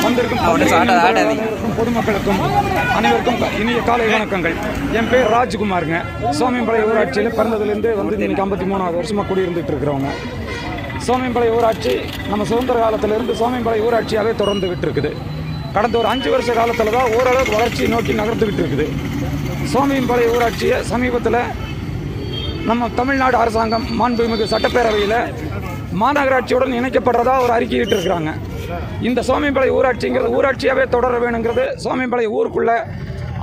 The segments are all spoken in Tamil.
வந்திருக்கும் பொதுமக்களுக்கும் அனைவருக்கும் இனிய காலை வணக்கங்கள். என் பேர் ராஜ்குமாருங்க. சோமியம்பாளையம் ஊராட்சியில் பிறந்ததுலேருந்து வந்து இன்னைக்கு 53வது வருஷமாக குடியிருந்துட்டு இருக்கிறவங்க. சோமியம்பாளையம் ஊராட்சி நம்ம சுதந்திர காலத்திலிருந்து சோமியம்பாளையம் ஊராட்சியாகவே தொடர்ந்துகிட்டு இருக்குது. கடந்த ஒரு 5 வருஷ காலத்தில் தான் ஓரளவுக்கு வளர்ச்சி நோக்கி நகர்ந்துகிட்டு இருக்குது. சோமியம்பாளையம் ஊராட்சியை சமீபத்தில் நம்ம தமிழ்நாடு அரசாங்கம் மாண்புமிகு சட்டப்பேரவையில் மாநகராட்சியுடன் இணைக்கப்படுறதா ஒரு அறிக்கையிட்டு இருக்கிறாங்க. இந்த சோமியம்பாளையம் ஊராட்சிங்கிறது ஊராட்சியாகவே தொடர வேணுங்கிறது. சோமியம்பாளையம் ஊருக்குள்ளே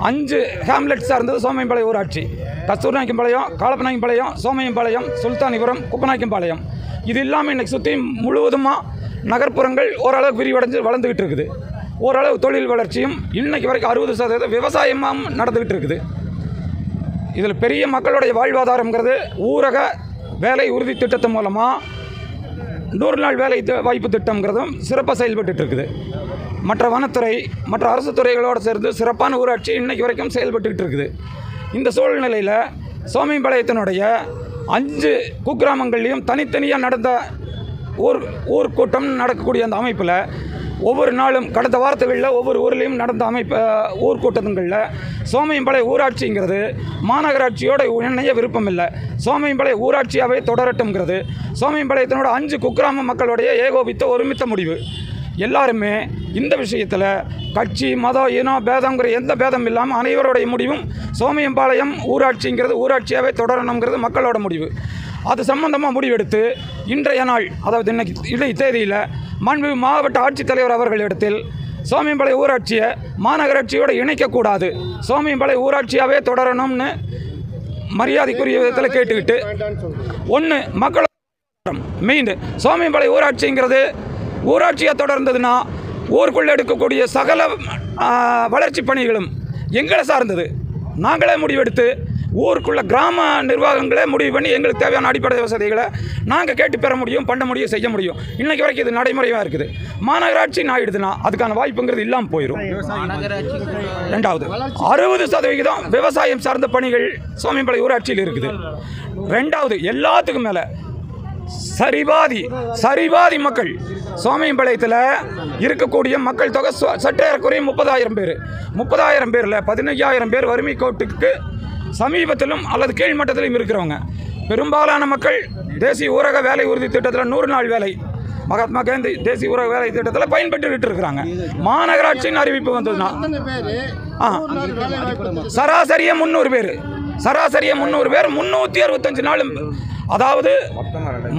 5 ஹேம்லெட்ஸாக இருந்தது சோமியம்பாளையம் ஊராட்சி. கஸ்தூர்நாயக்கம்பாளையம், காலப்பநாயக்கம்பாளையம், சோமியம்பாளையம், சுல்தானிபுரம், குப்பநாயக்கம்பாளையம். இது இல்லாமல் இன்றைக்கி சுற்றி முழுவதுமாக நகர்ப்புறங்கள் ஓரளவுக்கு விரிவடைஞ்சு வளர்ந்துக்கிட்டு இருக்குது. ஓரளவு தொழில் வளர்ச்சியும் இன்றைக்கு வரைக்கும் 60% விவசாயமும் நடந்துக்கிட்டு இருக்குது. இதில் பெரிய மக்களுடைய வாழ்வாதாரங்கிறது ஊரக வேலை உறுதி திட்டத்தின் மூலமாக 100 நாள் வேலை வாய்ப்பு திட்டம்ங்கிறதும் சிறப்பாக செயல்பட்டு இருக்குது. மற்ற வனத்துறை மற்ற அரசு துறைகளோடு சேர்ந்து சிறப்பான ஊராட்சி இன்றைக்கு வரைக்கும் செயல்பட்டுக்கிட்டு இருக்குது. இந்த சூழ்நிலையில் சோமியம்பாளையத்தினுடைய 5 குக்கிராமங்கள்லேயும் தனித்தனியாக நடந்த ஊர் கூட்டம் நடக்கக்கூடிய அந்த அமைப்பில் ஒவ்வொரு நாளும் கடந்த வாரத்துகளில் ஒவ்வொரு ஊர்லேயும் நடந்த ஊர்க்கூட்டங்களில் சோமியம்பாளையம் ஊராட்சிங்கிறது மாநகராட்சியோட இணைய விருப்பம் இல்லை, சோமியம்பாளையம் ஊராட்சியாகவே தொடரட்டும்ங்கிறது சோமியம்பாளையத்தினோட 5 குக்கிராம மக்களுடைய ஏகோபித்த ஒருமித்த முடிவு. எல்லாருமே இந்த விஷயத்தில் கட்சி மதம் இனம் பேதங்கிற எந்த பேதம் இல்லாமல் அனைவருடைய முடிவும் சோமியம்பாளையம் ஊராட்சிங்கிறது ஊராட்சியாகவே தொடரணுங்கிறது மக்களோட முடிவு. அது சம்பந்தமாக முடிவெடுத்து இன்றைய நாள், அதாவது இன்னைக்கு தேதியில் மாண்புமிகு மாவட்ட ஆட்சித்தலைவர் அவர்களிடத்தில் சோமியம்பாளையம் ஊராட்சியை மாநகராட்சியோடு இணைக்கக்கூடாது, சோமியம்பாளையம் ஊராட்சியாகவே தொடரணும்னு மரியாதைக்குரிய விதத்தில் கேட்டுக்கிட்டு, ஒன்று மக்கள் மெயின் சோமியம்பாளையம் ஊராட்சிங்கிறது ஊராட்சியாக தொடர்ந்ததுன்னா ஊருக்குள்ளே எடுக்கக்கூடிய சகல வளர்ச்சி பணிகளும் எங்களை சார்ந்தது. நாங்களே முடிவெடுத்து ஊருக்குள்ள கிராம நிர்வாகங்களே முடிவு பண்ணி எங்களுக்கு தேவையான அடிப்படை வசதிகளை நாங்கள் கேட்டு பெற முடியும், பண்ண முடியும், செய்ய முடியும். இன்றைக்கு வரைக்கும் இது நடைமுறையாக இருக்குது. மாநகராட்சி ஆயிடுதுன்னா அதுக்கான வாய்ப்புங்கிறது இல்லாமல் போயிடும். ரெண்டாவது 60% விவசாயம் சார்ந்த பணிகள் சோமியம்பாளையம் ஊராட்சியில் இருக்குது. ரெண்டாவது எல்லாத்துக்கும் மேலே சரிபாதி மக்கள் சோமியம்பாளையத்தில் இருக்கக்கூடிய மக்கள் தொகை சற்றேறக்குறைய 30,000 பேர். 30,000 பேரில் 15,000 பேர் வறுமை கோட்டுக்கு சமீபத்திலும் அல்லது கீழ்மட்டத்திலும் இருக்கிறவங்க. பெரும்பாலான மக்கள் தேசிய ஊரக வேலை உறுதி திட்டத்தில் 100 நாள் வேலை, மகாத்மா காந்தி தேசிய ஊரக வேலை திட்டத்தில் பயன்பெற்றுக்கிட்டு இருக்கிறாங்க. மாநகராட்சியின் அறிவிப்பு வந்ததுன்னா சராசரியாக 300 பேர் 365 நாளும், அதாவது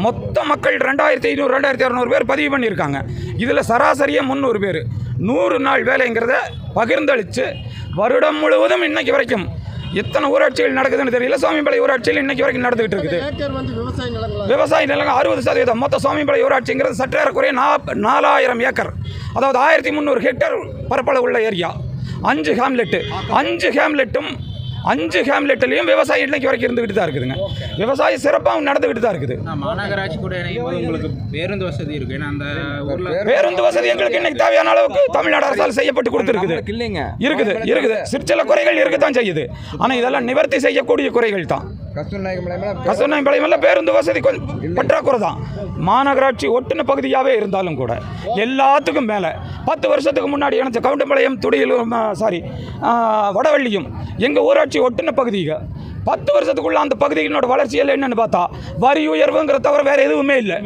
மொத்த மக்கள் 2,500 2,600 பேர் பதிவு பண்ணியிருக்காங்க. இதில் சராசரியாக 300 பேர் 100 நாள் வேலைங்கிறத பகிர்ந்தளித்து வருடம் முழுவதும் இன்னைக்கு வரைக்கும் எத்தனை ஊராட்சிகள் நடக்குதுன்னு தெரியல. சோமியம்பாளையம் ஊராட்சியில் இன்னைக்கு வரைக்கும் நடந்துகிட்டு இருக்குது. விவசாய நிலங்கள் 60%. மொத்த சோமியம்பாளையம் ஊராட்சிங்கிறது சற்றேறக்குறைய 4,000 ஏக்கர், அதாவது 1,300 ஹெக்டேர் பரப்பளவு உள்ள ஏரியா. 5 ஹேம்லெட்லையும் விவசாயம் இன்னைக்கு வரைக்கும் இருந்துகிட்டு தான் இருக்குதுங்க. விவசாயம் சிறப்பாக நடந்துகிட்டு தான் இருக்குது. மாநகராட்சி கூட உங்களுக்கு பேருந்து வசதி இருக்கு. அந்த பேருந்து வசதி எங்களுக்கு இன்னைக்கு தேவையான அளவுக்கு தமிழ்நாடு அரசால் செய்யப்பட்டு கொடுத்துருக்குது. இருக்குது சிற்சில குறைகள் இருக்கத்தான் செய்யுது. ஆனால் இதெல்லாம் நிவர்த்தி செய்யக்கூடிய குறைகள் தான். கஸ்தூர்நாயக்கம்பாளையம் பேருந்து வசதி கொஞ்சம் பற்றாக்குறை தான். மாநகராட்சி ஒட்டுன பகுதியாகவே இருந்தாலும் கூட எல்லாத்துக்கும் மேலே 10 வருஷத்துக்கு முன்னாடி இணைச்ச கவுண்டம்பாளையம் துடியலூர் வடவள்ளியும் எங்கள் ஊராட்சி ஒட்டுன பகுதிகள் 10 வருஷத்துக்குள்ள அந்த பகுதியினோட வளர்ச்சியில் என்னென்னு பார்த்தா வரி உயர்வுங்கிற தவிர வேறு எதுவுமே இல்லை.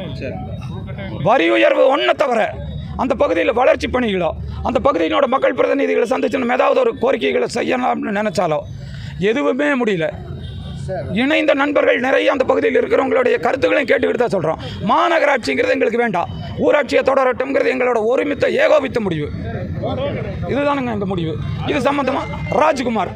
வரி உயர்வு ஒன்றை தவிர அந்த பகுதியில் வளர்ச்சி பணிகளோ அந்த பகுதியினோட மக்கள் பிரதிநிதிகளை சந்திச்சு ஏதாவது ஒரு கோரிக்கைகளை செய்யலாம்னு நினச்சாலோ எதுவுமே முடியல. இணைந்த நண்பர்கள் நிறைய அந்த பகுதியில் இருக்கிறவங்களுடைய கருத்துக்களையும் கேட்டுக்கிட்டு தான் சொல்கிறோம். மாநகராட்சிங்கிறது எங்களுக்கு வேண்டாம், ஊராட்சியை தொடரட்டும்ங்கிறது எங்களோட ஒருமித்த ஏகோபித்த முடிவு. இதுதானுங்க எங்கள் முடிவு. இது சம்பந்தமாக ராஜ்குமார்.